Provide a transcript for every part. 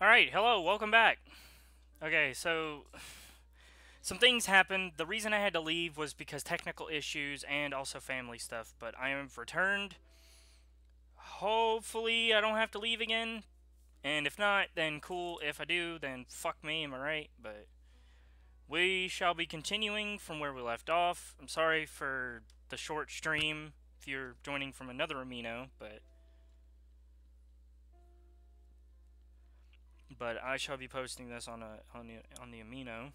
Alright, hello, welcome back. Okay, so some things happened. The reason I had to leave was because technical issues and also family stuff, but I am returned. Hopefully I don't have to leave again. And if not, then cool. If I do, then fuck me, am I right? But we shall be continuing from where we left off. I'm sorry for the short stream if you're joining from another amino, but I shall be posting this on the amino.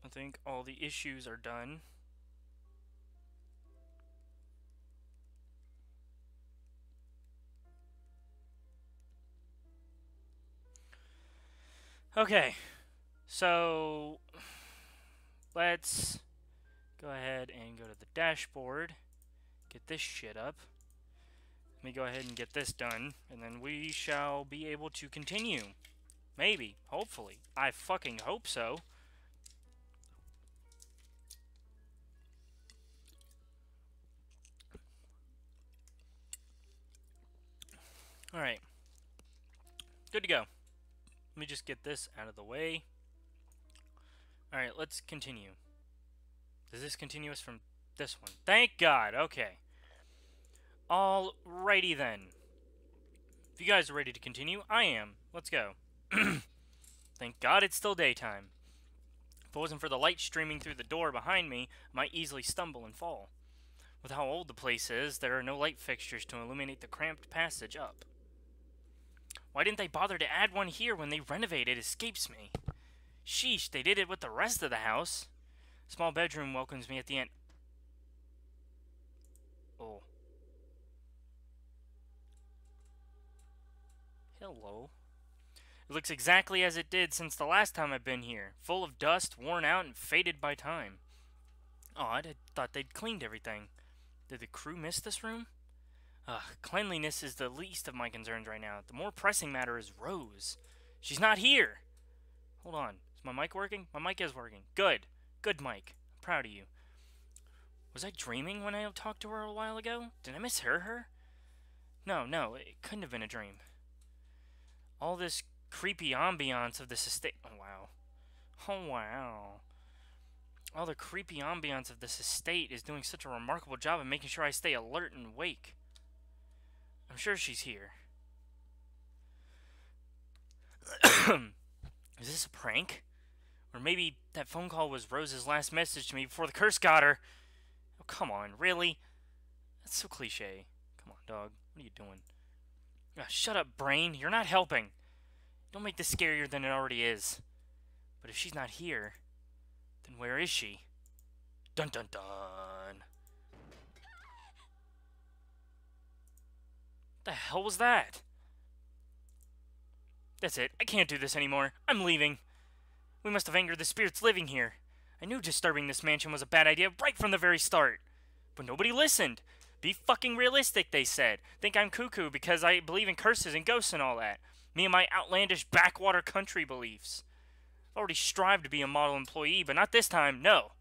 I think all the issues are done. Okay, so let's go ahead and go to the dashboard, get this shit up. Let me go ahead and get this done, and then we shall be able to continue. Maybe, hopefully. I fucking hope so. Alright, good to go. Let me just get this out of the way. Alright, let's continue. Does this continue us from this one? Thank God, okay. Alrighty then. If you guys are ready to continue, I am. Let's go. Thank God it's still daytime. If it wasn't for the light streaming through the door behind me, I might easily stumble and fall. With how old the place is, there are no light fixtures to illuminate the cramped passage up. Why didn't they bother to add one here when they renovated escapes me? Sheesh, they did it with the rest of the house. Small bedroom welcomes me at the end. Oh. Hello. It looks exactly as it did since the last time I've been here. Full of dust, worn out, and faded by time. Odd, I thought they'd cleaned everything. Did the crew miss this room? Cleanliness is the least of my concerns right now. The more pressing matter is Rose. She's not here! Hold on. Is my mic working? My mic is working. Good. Good, Mike. I'm proud of you. Was I dreaming when I talked to her a while ago? Did I mishear her? No, it couldn't have been a dream. All this creepy ambiance of this estate... Oh, wow. Oh, wow. All the creepy ambiance of this estate is doing such a remarkable job of making sure I stay alert and awake. I'm sure she's here. Is this a prank? Or maybe that phone call was Rose's last message to me before the curse got her. Oh, come on, really? That's so cliche. Come on, dog. What are you doing? Shut up, brain. You're not helping. Don't make this scarier than it already is. But if she's not here, then where is she? Dun dun dun. What the hell was that? That's it. I can't do this anymore. I'm leaving. We must have angered the spirits living here. I knew disturbing this mansion was a bad idea right from the very start. But nobody listened. Be fucking realistic, they said. Think I'm cuckoo because I believe in curses and ghosts and all that. Me and my outlandish backwater country beliefs. I've already strived to be a model employee, but not this time, no.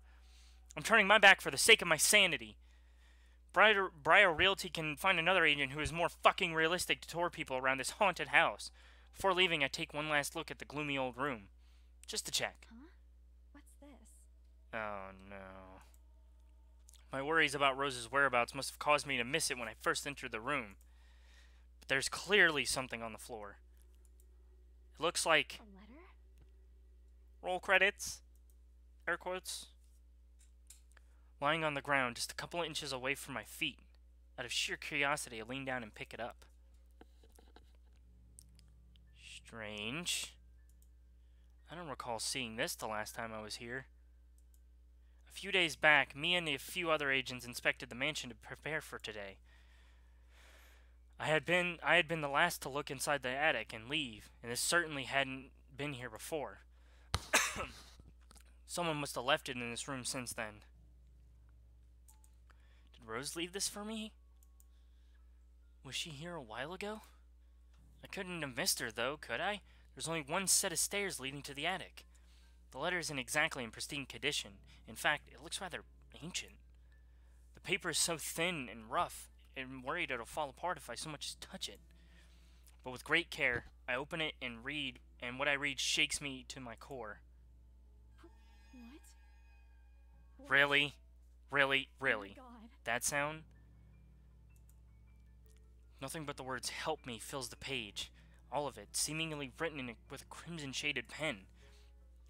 I'm turning my back for the sake of my sanity. Briar Realty can find another agent who is more fucking realistic to tour people around this haunted house. Before leaving, I take one last look at the gloomy old room. Just to check. Huh? What's this? Oh, no. My worries about Rose's whereabouts must have caused me to miss it when I first entered the room. But there's clearly something on the floor. It looks like... A letter? Roll credits. Air quotes. Lying on the ground just a couple of inches away from my feet. Out of sheer curiosity, I lean down and pick it up. Strange. I don't recall seeing this the last time I was here. A few days back, me and a few other agents inspected the mansion to prepare for today. I had been the last to look inside the attic and leave, and this certainly hadn't been here before. Someone must have left it in this room since then. Did Rose leave this for me? Was she here a while ago? I couldn't have missed her, though, could I? There's only one set of stairs leading to the attic. The letter isn't exactly in pristine condition. In fact, it looks rather ancient. The paper is so thin and rough, I'm worried it'll fall apart if I so much as touch it. But with great care, I open it and read, and what I read shakes me to my core. What? Really? Really? Really? Oh my God. That sound? Nothing but the words "help me" fills the page. All of it, seemingly written with a crimson-shaded pen.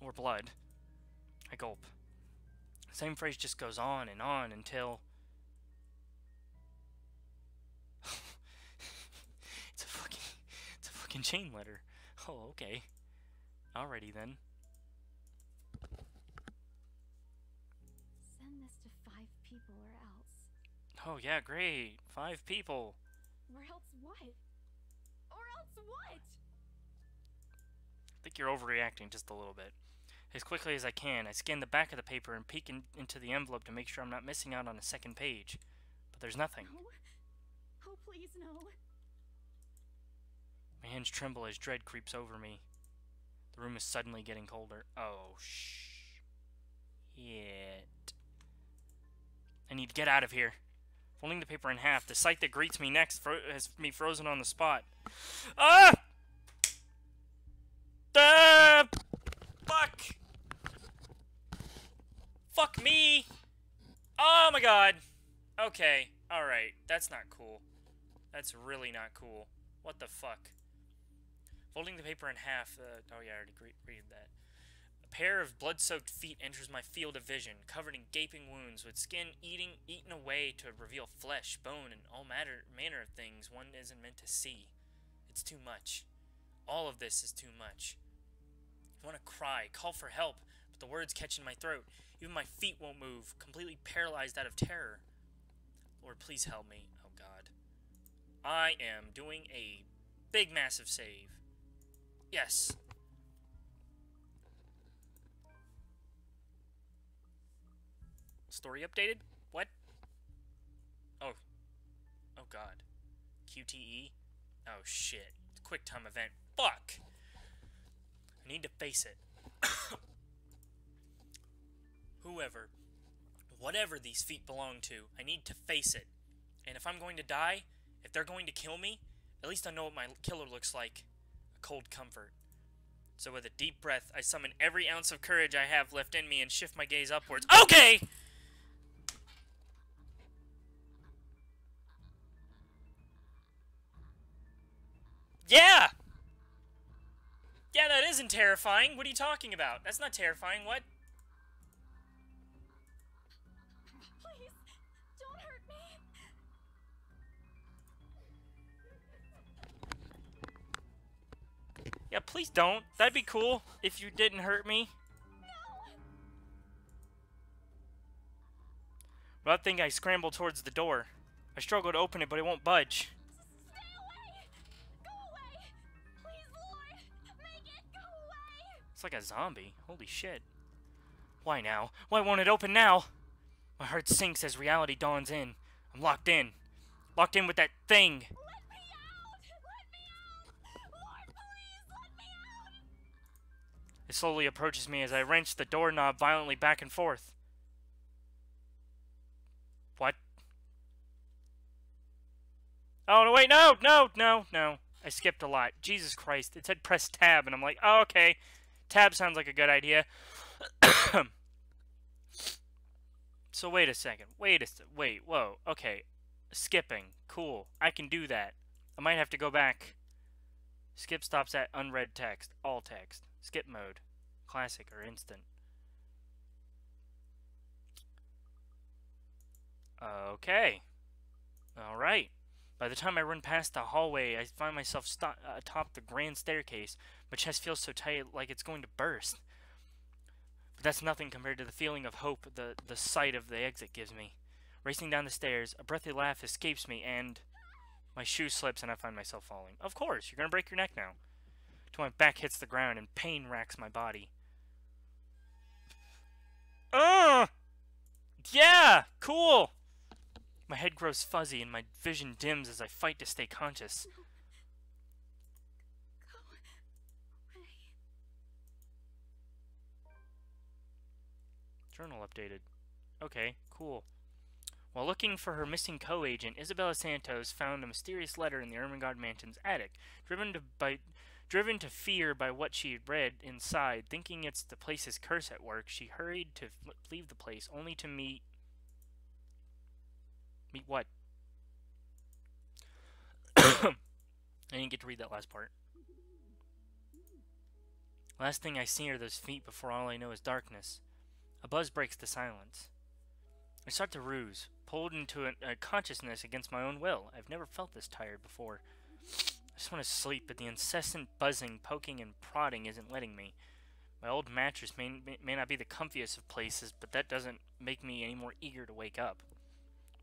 Or blood. I gulp. The same phrase just goes on until... It's a fucking chain letter. Oh, okay. Alrighty then. Send this to 5 people or else. Oh yeah, great. 5 people. Or else what? Or else what? I think you're overreacting just a little bit. As quickly as I can, I scan the back of the paper and peek into the envelope to make sure I'm not missing out on a second page. But there's nothing. No. Oh, please, no. My hands tremble as dread creeps over me. The room is suddenly getting colder. Oh, shit. I need to get out of here. Folding the paper in half, the sight that greets me next has me frozen on the spot. Ah! Fuck! Fuck me! Oh my god! Okay, alright. That's not cool. That's really not cool. What the fuck? Folding the paper in half, oh yeah, I already read that. A pair of blood-soaked feet enters my field of vision, covered in gaping wounds, with skin eaten away to reveal flesh, bone, and all manner of things one isn't meant to see. It's too much. All of this is too much. I want to cry, call for help, but the words catch in my throat. Even my feet won't move, completely paralyzed out of terror. Lord, please help me. Oh god. I am doing a big, massive save. Yes. Story updated? What? Oh. Oh god. QTE? Oh shit. Quick time event. Fuck! I need to face it. Whatever these feet belong to, I need to face it. And if I'm going to die, if they're going to kill me, at least I know what my killer looks like. A cold comfort. So with a deep breath, I summon every ounce of courage I have left in me and shift my gaze upwards. Okay! Yeah! Yeah, that isn't terrifying. What are you talking about? That's not terrifying. What? Please, don't hurt me. Yeah, please don't. That'd be cool if you didn't hurt me. No. Without thinking, I scramble towards the door. I struggle to open it, but it won't budge. Stay away. Go away. Please, Lord, make it go away. It's like a zombie. Holy shit. Why now? Why won't it open now? My heart sinks as reality dawns in. I'm locked in. Locked in with that thing. Let me out. Let me out. Lord, please, let me out. It slowly approaches me as I wrench the doorknob violently back and forth. What? Oh, no, wait, no, no, no, no. I skipped a lot. Jesus Christ. It said press tab, and I'm like, oh, okay. Tab sounds like a good idea. So wait a second. Wait, whoa. Okay. Skipping. Cool. I can do that. I might have to go back. Skip stops at unread text. All text. Skip mode. Classic or instant. Okay. Alright. By the time I run past the hallway, I find myself atop the grand staircase. My chest feels so tight, like it's going to burst. But that's nothing compared to the feeling of hope the sight of the exit gives me. Racing down the stairs, a breathy laugh escapes me, and my shoe slips and I find myself falling. Of course, you're going to break your neck now. Till my back hits the ground and pain racks my body. Yeah! Cool! My head grows fuzzy and my vision dims as I fight to stay conscious. No. Go away. Journal updated. Okay, cool. While looking for her missing co-agent, Isabella Santos found a mysterious letter in the Ermengarde mansion's attic. Driven to fear by what she had read inside, thinking it's the place's curse at work, she hurried to leave the place, only to meet... Meet what? I didn't get to read that last part. Last thing I see are those feet before all I know is darkness. A buzz breaks the silence. I start to ruse, pulled into a consciousness against my own will. I've never felt this tired before. I just want to sleep, but the incessant buzzing, poking, and prodding isn't letting me. My old mattress may not be the comfiest of places, but that doesn't make me any more eager to wake up.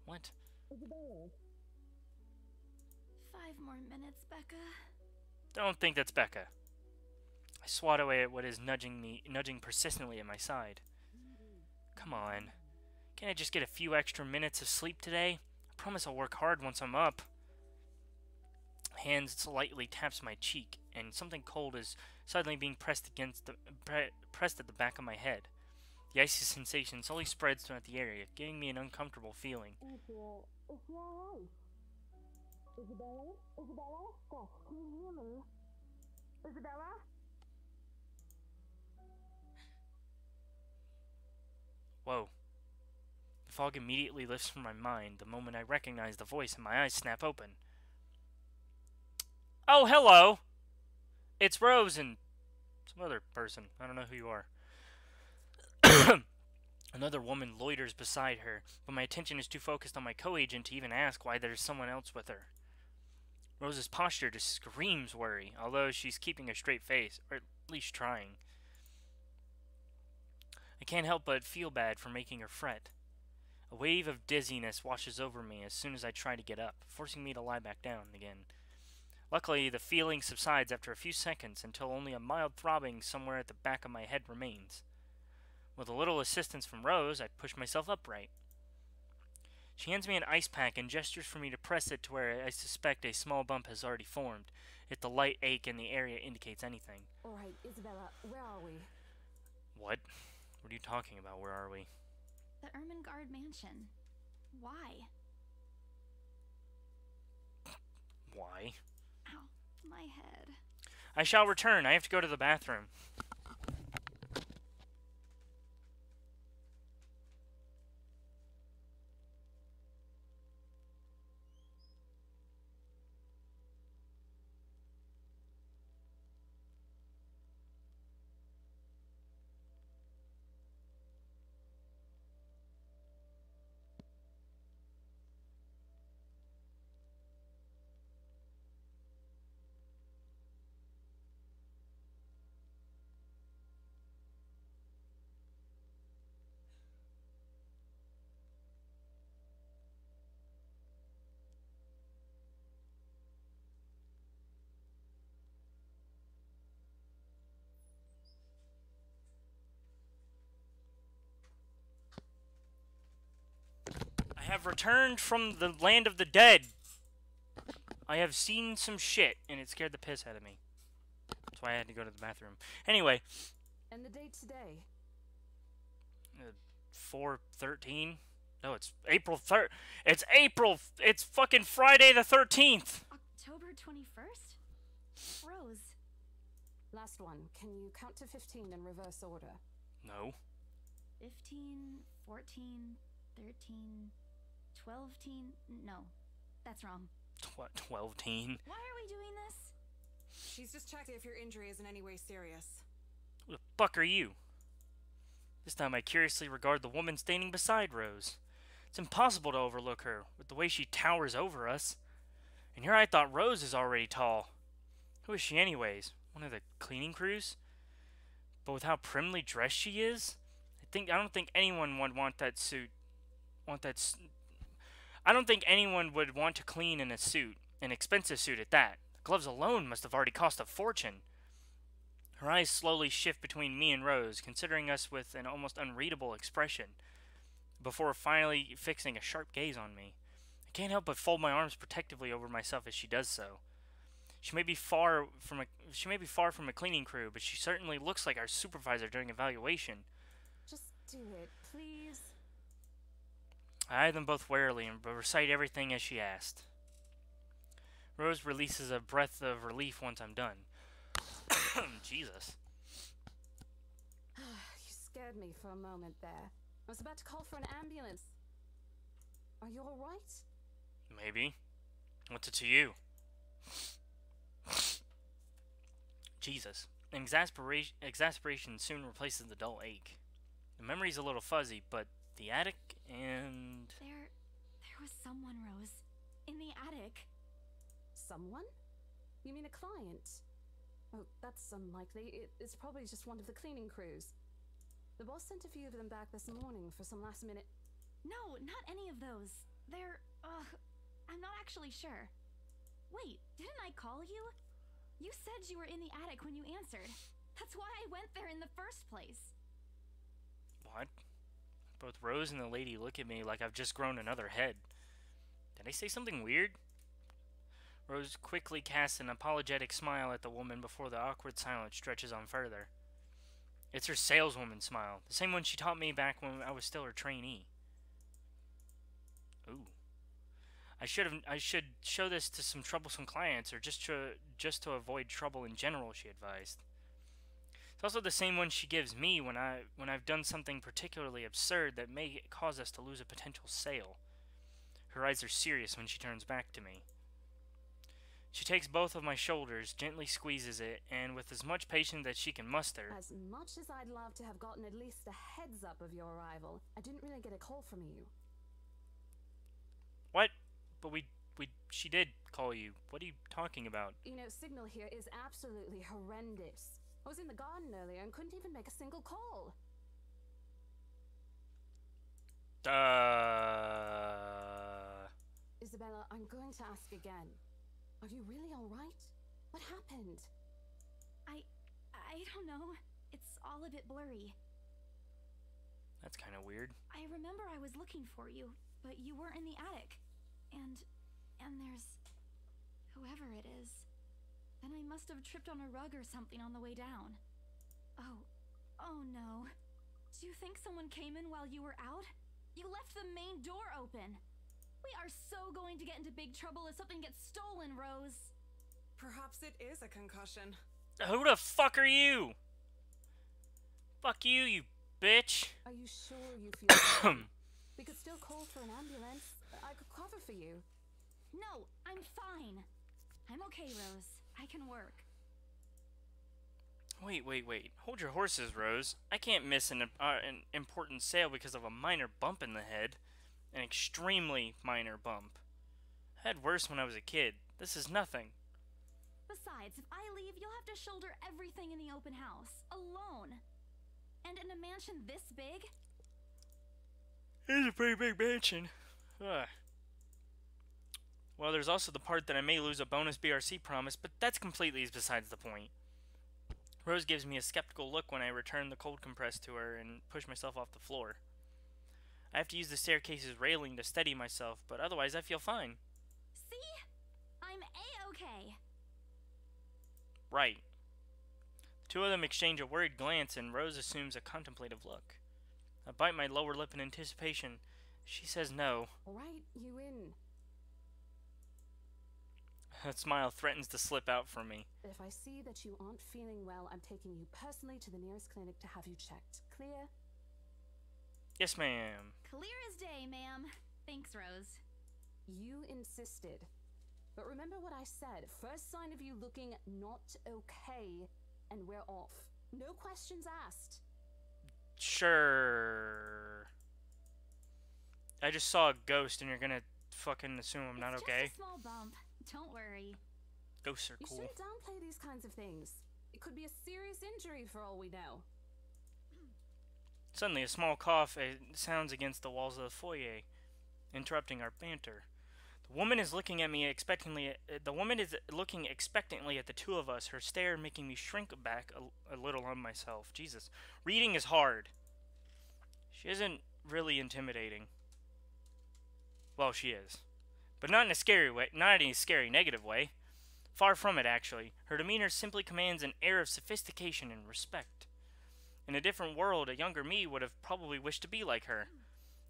What? 5 more minutes, Becca. Don't think that's Becca. I swat away at what is nudging persistently at my side. Come on. Can't I just get a few extra minutes of sleep today? I promise I'll work hard once I'm up. Hand slightly taps my cheek, and something cold is suddenly being pressed at the back of my head. The icy sensation slowly spreads throughout the area, giving me an uncomfortable feeling. Isabella? Isabella? Gosh, can you hear me? Isabella? Whoa. The fog immediately lifts from my mind the moment I recognize the voice and my eyes snap open. Oh, hello! It's Rose and some other person. I don't know who you are. Another woman loiters beside her, but my attention is too focused on my co-agent to even ask why there's someone else with her. Rose's posture just screams worry, although she's keeping a straight face, or at least trying. I can't help but feel bad for making her fret. A wave of dizziness washes over me as soon as I try to get up, forcing me to lie back down again. Luckily, the feeling subsides after a few seconds until only a mild throbbing somewhere at the back of my head remains. With a little assistance from Rose, I push myself upright. She hands me an ice pack and gestures for me to press it to where I suspect a small bump has already formed, if the light ache in the area indicates anything. Alright, Isabella, where are we? What? What are you talking about? Where are we? The Ermengarde mansion. Why? Why? Ow, my head. I shall return. I have to go to the bathroom. I have returned from the land of the dead. I have seen some shit, and it scared the piss out of me. That's why I had to go to the bathroom. Anyway. And the date today? 4/13? No, it's April 3rd. It's April. It's fucking Friday the 13th. October 21st? Rose. Last one. Can you count to 15 in reverse order? No. 15, 14, 13, 12 teen. No, that's wrong. 12-teen. Why are we doing this? She's just checking if your injury is in any way serious. Who the fuck are you? This time I curiously regard the woman standing beside Rose. It's impossible to overlook her, with the way she towers over us. And here I thought Rose is already tall. Who is she anyways? One of the cleaning crews? But with how primly dressed she is, I don't think anyone would want that suit. I don't think anyone would want to clean in a suit, an expensive suit at that. The gloves alone must have already cost a fortune. Her eyes slowly shift between me and Rose, considering us with an almost unreadable expression, before finally fixing a sharp gaze on me. can't help but fold my arms protectively over myself as she does so. She may be far from a cleaning crew, but she certainly looks like our supervisor during evaluation. Just do it, please. I eye them both warily and recite everything as she asked. Rose releases a breath of relief once I'm done. Jesus. You scared me for a moment there. I was about to call for an ambulance. Are you alright? Maybe. What's it to you? Jesus. Exasperation soon replaces the dull ache. The memory's a little fuzzy, but the attic and... There was someone, Rose. In the attic. Someone? You mean a client? Oh, that's unlikely. It's probably just one of the cleaning crews. The boss sent a few of them back this morning for some last minute... No, not any of those. I'm not actually sure. Wait, didn't I call you? You said you were in the attic when you answered. That's why I went there in the first place. What? Both Rose and the lady look at me like I've just grown another head. Did I say something weird? Rose quickly casts an apologetic smile at the woman before the awkward silence stretches on further. It's her saleswoman smile, the same one she taught me back when I was still her trainee. Ooh. I should show this to some troublesome clients, or just to avoid trouble in general, she advised. It's also the same one she gives me when I've done something particularly absurd that may cause us to lose a potential sale. Her eyes are serious when she turns back to me. She takes both of my shoulders, gently squeezes it, and with as much patience as she can muster... As much as I'd love to have gotten at least a heads up of your arrival, I didn't really get a call from you. What? But she did call you. What are you talking about? You know, signal here is absolutely horrendous. I was in the garden earlier and couldn't even make a single call. Isabella, I'm going to ask again. Are you really alright? What happened? I don't know. It's all a bit blurry. That's kind of weird. I remember I was looking for you, but you weren't in the attic. And there's... whoever it is. Then I must have tripped on a rug or something on the way down. Oh no. Do you think someone came in while you were out? You left the main door open. We are so going to get into big trouble if something gets stolen, Rose. Perhaps it is a concussion. Who the fuck are you? Fuck you, you bitch. Are you sure you feel fine? We could still call for an ambulance. I could cover for you. No, I'm fine. I'm okay, Rose. I can work. Wait. Hold your horses, Rose. I can't miss an important sale because of a minor bump in the head. An extremely minor bump. I had worse when I was a kid. This is nothing. Besides, if I leave, you'll have to shoulder everything in the open house. Alone. And in a mansion this big? It's a pretty big mansion. Ugh. Well, there's also the part that I may lose a bonus BRC promise, but that's completely besides the point. Rose gives me a skeptical look when I return the cold compress to her and push myself off the floor. I have to use the staircase's railing to steady myself, but otherwise I feel fine. See? I'm A-okay. Right. The two of them exchange a worried glance, and Rose assumes a contemplative look. I bite my lower lip in anticipation. She says no. Alright, you in. That smile threatens to slip out from me. If I see that you aren't feeling well, I'm taking you personally to the nearest clinic to have you checked. Clear? Yes, ma'am. Clear as day, ma'am. Thanks, Rose. You insisted. But remember what I said. First sign of you looking not okay, and we're off. No questions asked. Sure. I just saw a ghost and you're gonna fucking assume I'm not okay? It's just a small bump. Don't worry. Ghosts are You cool. shouldn't downplay these kinds of things. It could be a serious injury for all we know. Suddenly, a small cough sounds against the walls of the foyer, interrupting our banter. The woman is looking expectantly at the two of us, her stare making me shrink back a little on myself. Jesus. Reading is hard. She isn't really intimidating. Well, she is. But not in a scary way, not in a scary negative way. Far from it, actually. Her demeanor simply commands an air of sophistication and respect. In a different world, a younger me would have probably wished to be like her.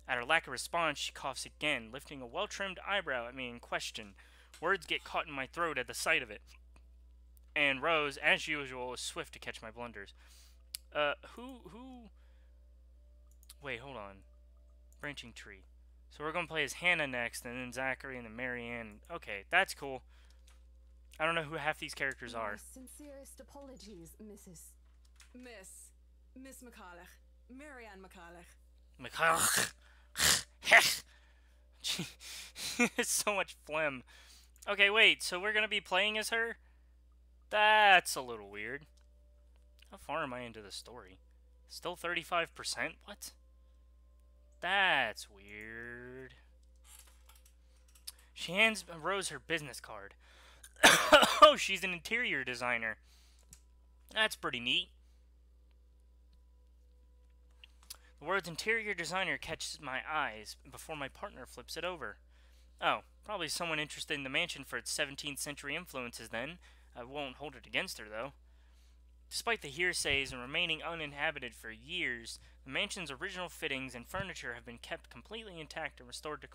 At her lack of response, she coughs again, lifting a well-trimmed eyebrow at me in question. Words get caught in my throat at the sight of it. And Rose, as usual, is swift to catch my blunders. Who... Wait, hold on. Branching tree. So we're gonna play as Hannah next, and then Zachary, and then Marianne. Okay, that's cool. I don't know who half these characters My are. sincerest apologies, Mrs. Miss McCulloch. Marianne McCulloch. It's so much phlegm. Okay, wait, so we're gonna be playing as her? That's a little weird. How far am I into the story? Still 35%? What? That's weird. She hands Rose her business card. Oh, she's an interior designer. That's pretty neat. The words interior designer catches my eyes before my partner flips it over. Oh, probably someone interested in the mansion for its 17th century influences then. I won't hold it against her, though. Despite the hearsays and remaining uninhabited for years, the mansion's original fittings and furniture have been kept completely intact and restored to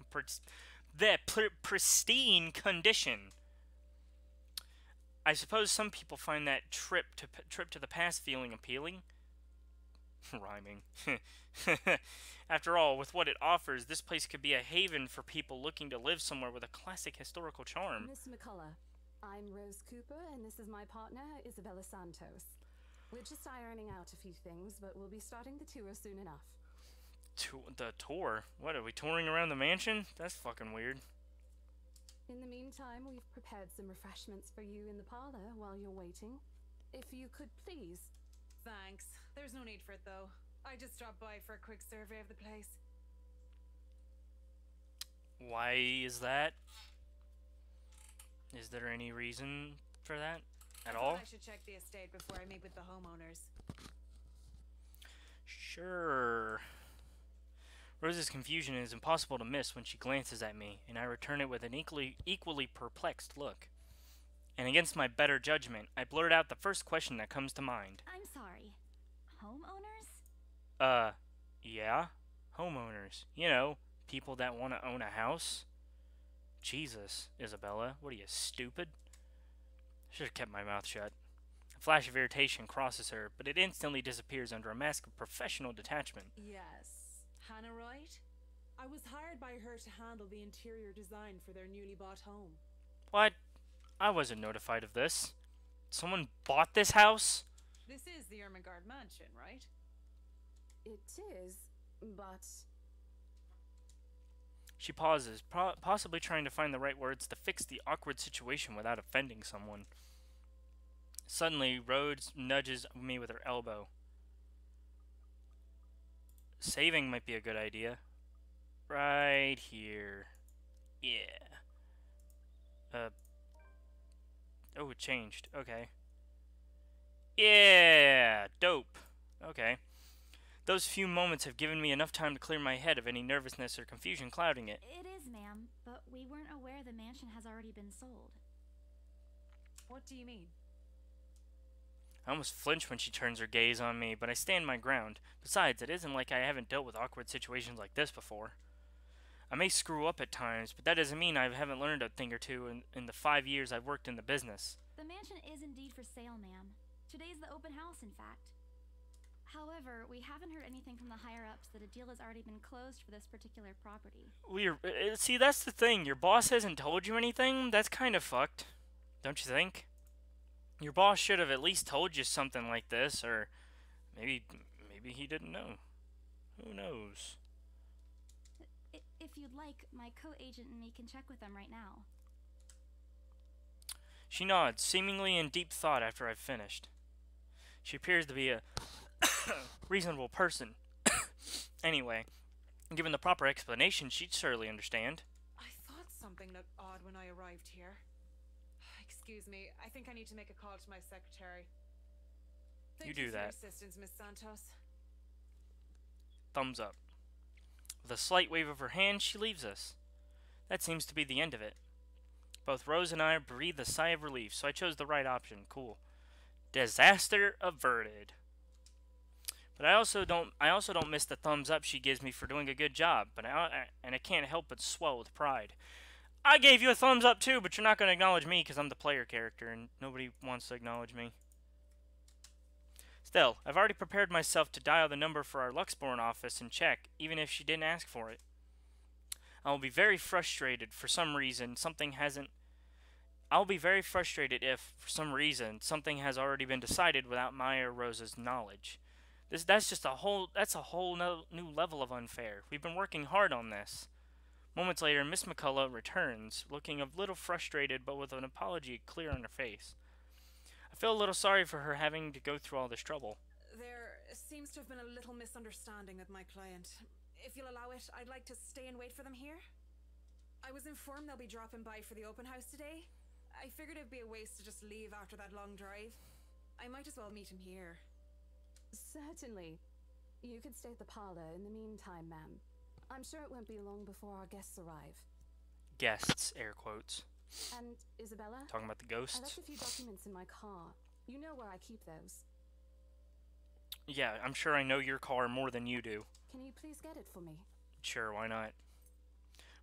pristine condition. I suppose some people find that trip to the past feeling appealing. Rhyming. After all, with what it offers, this place could be a haven for people looking to live somewhere with a classic historical charm. Miss McCullough, I'm Rose Cooper, and this is my partner, Isabella Santos. We're just ironing out a few things, but we'll be starting the tour soon enough. The tour? What, are we touring around the mansion? That's fucking weird. In the meantime, we've prepared some refreshments for you in the parlor while you're waiting. If you could please. Thanks. There's no need for it, though. I just dropped by for a quick survey of the place. Why is that? Is there any reason for that at all? I should check the estate before I meet with the homeowners. Sure. Rose's confusion is impossible to miss when she glances at me, and I return it with an equally perplexed look. And against my better judgment, I blurt out the first question that comes to mind. I'm sorry. Homeowners? Yeah. Homeowners. You know, people that want to own a house. Jesus, Isabella, what are you, stupid? Should have kept my mouth shut. A flash of irritation crosses her, but it instantly disappears under a mask of professional detachment. Yes. Hannah Wright? I was hired by her to handle the interior design for their newly bought home. What? I wasn't notified of this. Someone bought this house? This is the Ermengarde mansion, right? It is, but... She pauses, possibly trying to find the right words to fix the awkward situation without offending someone. Suddenly, Rhodes nudges me with her elbow. Saving might be a good idea. Right here. Yeah. Oh, it changed. Okay. Yeah! Dope. Okay. Those few moments have given me enough time to clear my head of any nervousness or confusion clouding it. It is, ma'am, but we weren't aware the mansion has already been sold. What do you mean? I almost flinch when she turns her gaze on me, but I stand my ground. Besides, it isn't like I haven't dealt with awkward situations like this before. I may screw up at times, but that doesn't mean I haven't learned a thing or two in the 5 years I've worked in the business. The mansion is indeed for sale, ma'am. Today's the open house, in fact. However, we haven't heard anything from the higher-ups that a deal has already been closed for this particular property. See, that's the thing. Your boss hasn't told you anything? That's kind of fucked. Don't you think? Your boss should have at least told you something like this, or maybe he didn't know. Who knows? If you'd like, my co-agent and me can check with them right now. She nods, seemingly in deep thought after I've finished. She appears to be a reasonable person. Anyway, given the proper explanation, she'd surely understand. I thought something looked odd when I arrived here. Excuse me, I think I need to make a call to my secretary. You do that. Thank you for your assistance, Miss Santos. Thumbs up. With a slight wave of her hand, she leaves us. That seems to be the end of it. Both Rose and I breathed a sigh of relief, so I chose the right option. Cool. Disaster averted. But I also don't miss the thumbs up she gives me for doing a good job, and I can't help but swell with pride. I gave you a thumbs up too, but you're not going to acknowledge me because I'm the player character and nobody wants to acknowledge me. Still, I've already prepared myself to dial the number for our Luxborn office and check, even if she didn't ask for it. I will be very frustrated for some reason something hasn't. I'll be very frustrated if, for some reason, something has already been decided without my or Rosa's knowledge. That's a whole new level of unfair. We've been working hard on this. Moments later, Miss McCullough returns, looking a little frustrated but with an apology clear on her face. I feel a little sorry for her having to go through all this trouble. There seems to have been a little misunderstanding with my client. If you'll allow it, I'd like to stay and wait for them here. I was informed they'll be dropping by for the open house today. I figured it'd be a waste to just leave after that long drive. I might as well meet him here. Certainly. You could stay at the parlor in the meantime, ma'am. I'm sure it won't be long before our guests arrive. Guests, air quotes. And Isabella? Talking about the I ghosts? left a few documents in my car. You know where I keep those. Yeah, I'm sure I know your car more than you do. Can you please get it for me? Sure, why not?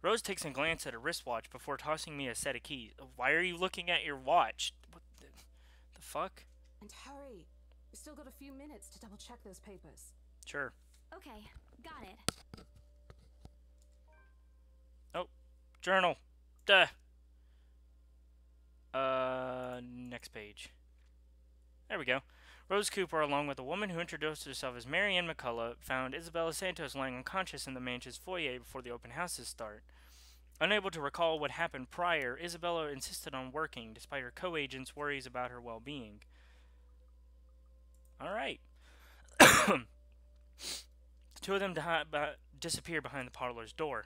Rose takes a glance at her wristwatch before tossing me a set of keys. Why are you looking at your watch? What the fuck? And hurry. We've still got a few minutes to double check those papers. Sure. Okay, got it. Oh, journal. Duh. Next page. There we go. Rose Cooper, along with a woman who introduced herself as Mary Ann McCullough, found Isabella Santos lying unconscious in the mansion's foyer before the open houses start. Unable to recall what happened prior, Isabella insisted on working, despite her co-agent's worries about her well-being. Alright. The two of them disappear behind the parlor's door.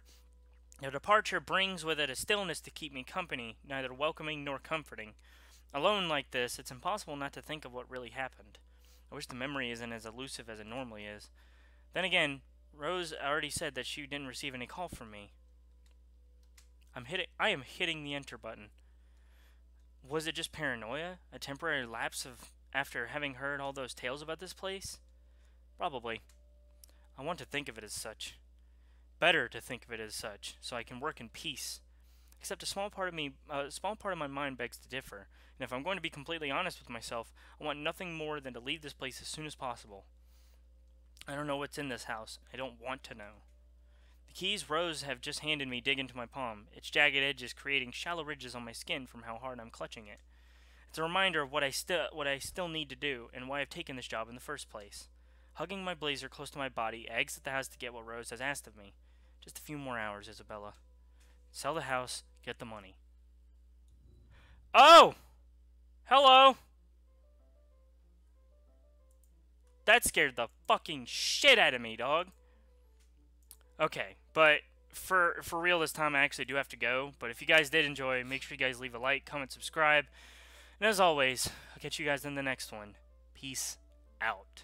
Their departure brings with it a stillness to keep me company, neither welcoming nor comforting. Alone like this, it's impossible not to think of what really happened. I wish the memory isn't as elusive as it normally is. Then again, Rose already said that she didn't receive any call from me. I am hitting the enter button. Was it just paranoia? A temporary lapse after having heard all those tales about this place? Probably. I want to think of it as such. Better to think of it as such, so I can work in peace. Except a small part of my mind begs to differ, and if I'm going to be completely honest with myself, I want nothing more than to leave this place as soon as possible. I don't know what's in this house. I don't want to know. The keys Rose have just handed me dig into my palm, its jagged edges creating shallow ridges on my skin from how hard I'm clutching it. It's a reminder of what I still need to do, and why I've taken this job in the first place. Hugging my blazer close to my body, I exit the house to get what Rose has asked of me. Just a few more hours, Isabella. Sell the house, get the money. Oh! Hello! That scared the fucking shit out of me, dog. Okay, but for real this time I actually do have to go. But if you guys did enjoy, make sure you guys leave a like, comment, subscribe. And as always, I'll catch you guys in the next one. Peace out.